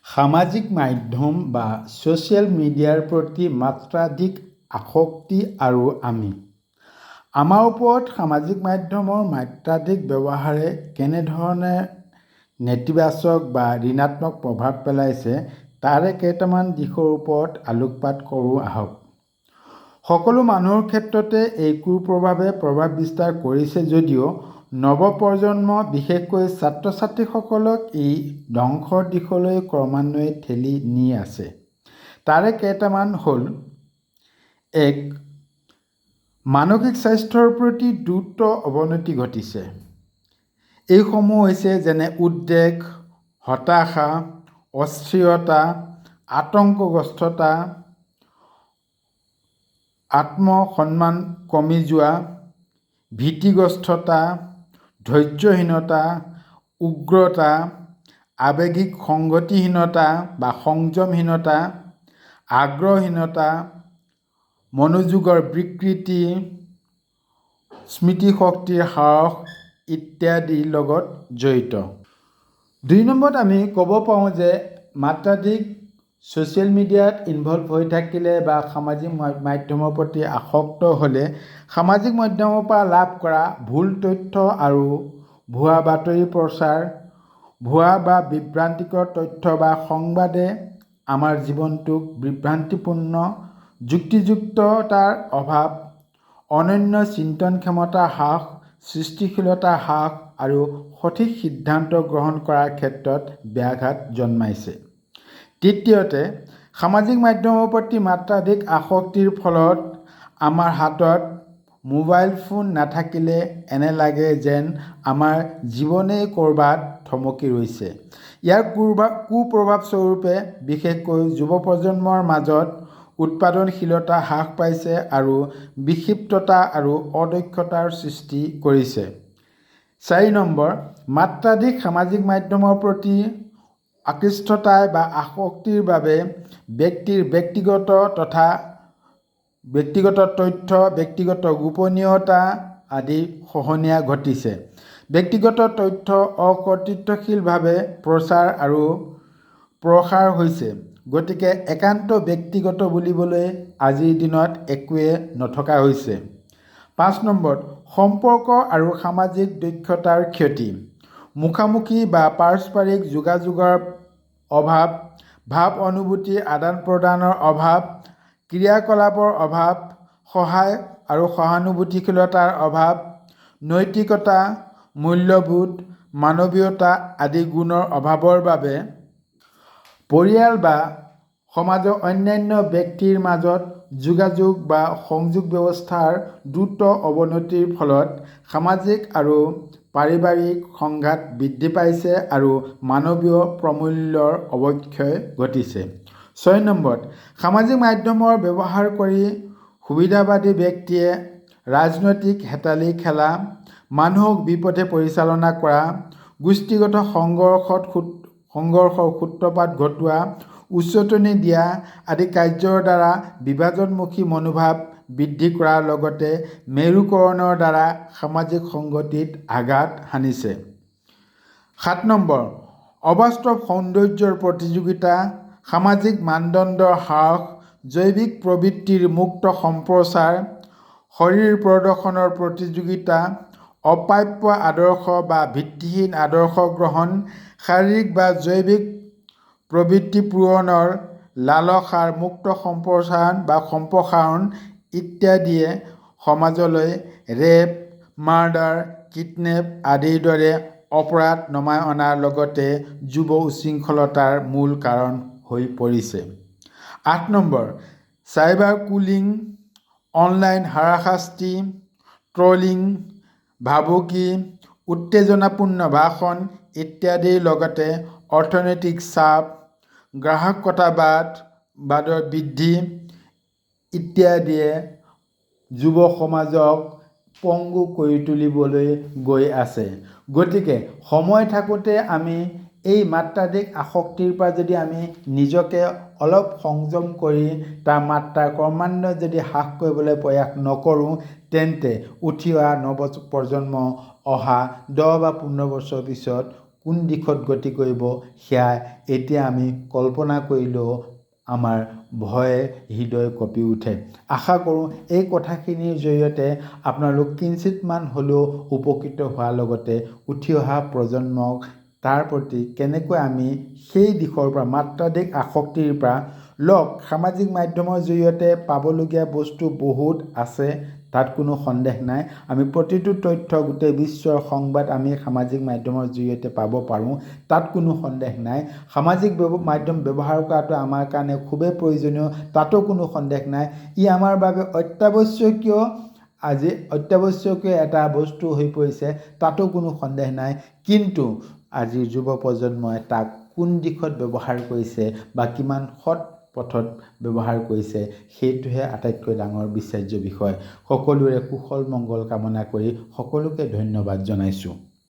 সামাজিক মাধ্যম বা ছ'চিয়েল মিডিয়াৰ প্ৰতি মাত্ৰাধিক আসক্তি আৰু আমাৰ ওপৰত সামাজিক মাধ্যমৰ মাত্ৰাধিক ব্যৱহাৰে কেনেধৰণে নেতিবাচক বা ঋণাত্মক প্ৰভাৱ পেলাইছে তাৰে কেইটামান দিশৰ ওপৰত আলোকপাত কৰোঁ আহক। সকলো মানুহৰ ক্ষেত্ৰতে এই কুপ্ৰভাৱে প্ৰভাৱ বিস্তাৰ কৰিছে যদিও নৱপ্ৰজন্ম বিশেষকৈ ছাত্ৰ ছাত্ৰীসকলক ই ধ্বংসৰ দিশলৈ ক্ৰমান্বয়ে ঠেলি নি আছে। তাৰে কেইটামান হ'ল: ১. মানসিক স্বাস্থ্যৰ প্ৰতি দ্ৰুত অৱনতি ঘটিছে। এইসমূহ হৈছে যেনে উদ্বেগ, হতাশা, অস্থিৰতা, আতংকগ্ৰস্ততা, আত্মসন্মান কমি যোৱা, ভীতিগ্ৰস্ততা, ধৈৰ্যহীনতা, উগ্ৰতা, আৱেগিক সংগতিহীনতা বা সংযমহীনতা, আগ্ৰহহীনতা, মনোযোগৰ বিকৃতি, স্মৃতিশক্তিৰ হ্ৰাস ইত্যাদিৰ লগত জড়িত। ২ নম্বৰত আমি ক'ব পাৰোঁ যে মাত্ৰাধিক ছ'চিয়েল মিডিয়াত ইনভলভ হৈ থাকিলে বা সামাজিক মাধ্যমৰ প্ৰতি আসক্ত হ'লে সামাজিক মাধ্যমৰ পৰা লাভ কৰা ভুল তথ্য আৰু ভুৱা বাতৰি প্ৰচাৰ, ভুৱা বা বিভ্ৰান্তিকৰ তথ্য বা সংবাদে আমাৰ জীৱনটোক বিভ্ৰান্তিপূৰ্ণ, যুক্তিযুক্ততাৰ অভাৱ, অনন্য চিন্তন ক্ষমতা হ্ৰাস, সৃষ্টিশীলতা হ্ৰাস আৰু সঠিক সিদ্ধান্ত গ্ৰহণ কৰাৰ ক্ষেত্ৰত ব্যাঘাত জন্মাইছে। তৃতীয়তে, সামাজিক মাধ্যমৰ প্ৰতি মাত্ৰাধিক আসক্তিৰ ফলত আমাৰ হাতত মোবাইল ফোন নাথাকিলে এনে লাগে যেন আমাৰ জীৱনেই ক'ৰবাত থমকি ৰৈছে। ইয়াৰ কুপ্ৰভাৱস্বৰূপে বিশেষকৈ যুৱ প্ৰজন্মৰ মাজত উৎপাদনশীলতা হ্ৰাস পাইছে আৰু বিক্ষিপ্ততা আৰু অদক্ষতাৰ সৃষ্টি কৰিছে। ৪ নম্বৰ, মাত্ৰাধিক সামাজিক মাধ্যমৰ প্ৰতি আকৃষ্টতা বা আসক্তিৰ বাবে ব্যক্তিৰ ব্যক্তিগত তথ্য, ব্যক্তিগত গোপনীয়তা আদি খহনীয়া ঘটিছে। ব্যক্তিগত তথ্য অকৰ্তৃত্বশীলভাৱে প্ৰচাৰ আৰু প্ৰসাৰ হৈছে। গতিকে একান্ত ব্যক্তিগত বুলিবলৈ আজিৰ দিনত একোৱেই নথকা হৈছে। ৫ নম্বৰত, সম্পৰ্ক আৰু সামাজিক দক্ষতাৰ ক্ষতি। মুখামুখি বা পাৰস্পৰিক যোগাযোগৰ অভাৱ, ভাৱ-অনুভূতিৰ আদান-প্ৰদানৰ অভাৱ, ক্ৰিয়াকলাপৰ অভাৱ, সহায় আৰু সহানুভূতিশীলতাৰ অভাৱ, নৈতিকতা, মূল্যবোধ, মানৱীয়তা আদি গুণৰ অভাৱৰ বাবে পৰিয়াল বা সমাজৰ অন্যান্য ব্যক্তিৰ মাজত যোগাযোগ বা সংযোগ ব্যৱস্থাৰ দ্ৰুত অৱনতিৰ ফলত সামাজিক আৰু পাৰিবাৰিক সংঘাত বৃদ্ধি পাইছে আৰু মানৱীয় প্ৰমূল্যৰ অৱক্ষয় ঘটিছে। ৬ নম্বৰত, সামাজিক মাধ্যমৰ ব্যৱহাৰ কৰি সুবিধাবাদী ব্যক্তিয়ে ৰাজনৈতিক হেতালি খেলা, মানুহক বিপথে পৰিচালনা কৰা, গোষ্ঠীগত সংঘৰ্ষৰ সূত্ৰপাত ঘটোৱা, উচটনি দিয়া আদি কাৰ্যৰ দ্বাৰা বিভাজনমুখী মনোভাৱ বৃদ্ধি কৰাৰ লগতে মেৰুকৰণৰ দ্বাৰা সামাজিক সংগতিত আঘাত হানিছে। ৭ নম্বৰ, অবাস্তৱ সৌন্দৰ্যৰ প্ৰতিযোগিতা, সামাজিক মানদণ্ডৰ হ্ৰাস, জৈৱিক প্ৰবৃত্তিৰ মুক্ত সম্প্ৰচাৰ, শৰীৰ প্ৰদৰ্শনৰ প্ৰতিযোগিতা, অপ্ৰাপ্য আদৰ্শ বা ভিত্তিহীন আদৰ্শ গ্ৰহণ, শাৰীৰিক বা জৈৱিক প্ৰবৃত্তি পূৰণৰ লালসাৰ মুক্ত সম্প্ৰসাৰণ ইত্যাদিয়ে সমাজলৈ ৰেপ, মাৰ্ডাৰ, কিডনেপ আদিৰ দৰে অপৰাধ নমাই অনাৰ লগতে যুৱ উচ্ছৃংখলতাৰ মূল কাৰণ হৈ পৰিছে। ৮ নম্বৰ, চাইবাৰ বুলিং, অনলাইন হাৰাশাস্তি, ট্ৰলিং, ভাবুকি, উত্তেজনাপূৰ্ণ ভাষণ ইত্যাদিৰ লগতে অৰ্থনৈতিক চাপ, গ্ৰাহকতাবাদৰ বৃদ্ধি ইত্যাদিয়ে যুৱ সমাজক পংগু কৰি তুলিবলৈ গৈ আছে। গতিকে সময় থাকোঁতে আমি এই মাত্ৰাধিক আসক্তিৰ পৰা যদি আমি নিজকে অলপ সংযম কৰি তাৰ মাত্ৰা ক্ৰমান্বয়ে যদি হ্ৰাস কৰিবলৈ প্ৰয়াস নকৰোঁ তেন্তে উঠি অহা নৱপ্ৰজন্ম অহা 10 বা 15 বছৰ পিছত কোন দিশত গতি কৰিব সেয়া এতিয়া আমি কল্পনা কৰিলেও আমাৰ ভয়ে হৃদয় কঁপি উঠে। আশা কৰোঁ এই কথাখিনিৰ জৰিয়তে আপোনালোক কিঞ্চিতমান হ'লেও উপকৃত হোৱাৰ লগতে উঠি অহা প্ৰজন্মক তাৰ প্ৰতি কেনেকৈ আমি সেই দিশৰ পৰা মাত্ৰাধিক আসক্তিৰ পৰা সামাজিক মাধ্যমৰ জৰিয়তে পাবলগীয়া বস্তু বহুত আছে, তাত কোনো সন্দেহ নাই। আমি প্ৰতিটো তথ্য গোটেই বিশ্বৰ সংবাদ আমি সামাজিক মাধ্যমৰ জৰিয়তে পাব পাৰোঁ, তাত কোনো সন্দেহ নাই। সামাজিক মাধ্যম ব্যৱহাৰ কৰাটো আমাৰ কাৰণে খুবেই প্ৰয়োজনীয়, তাতো কোনো সন্দেহ নাই। ই আমাৰ বাবে অত্যাৱশ্যকীয় এটা বস্তু হৈ পৰিছে, তাতো কোনো সন্দেহ নাই। কিন্তু আজিৰ যুৱ প্ৰজন্মই তাক কোন দিশত ব্যৱহাৰ কৰিছে বা কিমান সৎ পথত ব্যৱহাৰ কৰিছে সেইটোহে আটাইতকৈ ডাঙৰ বিচাৰ্য বিষয়। সকলোৰে কুশল মংগল কামনা কৰি সকলোকে ধন্যবাদ জনাইছোঁ।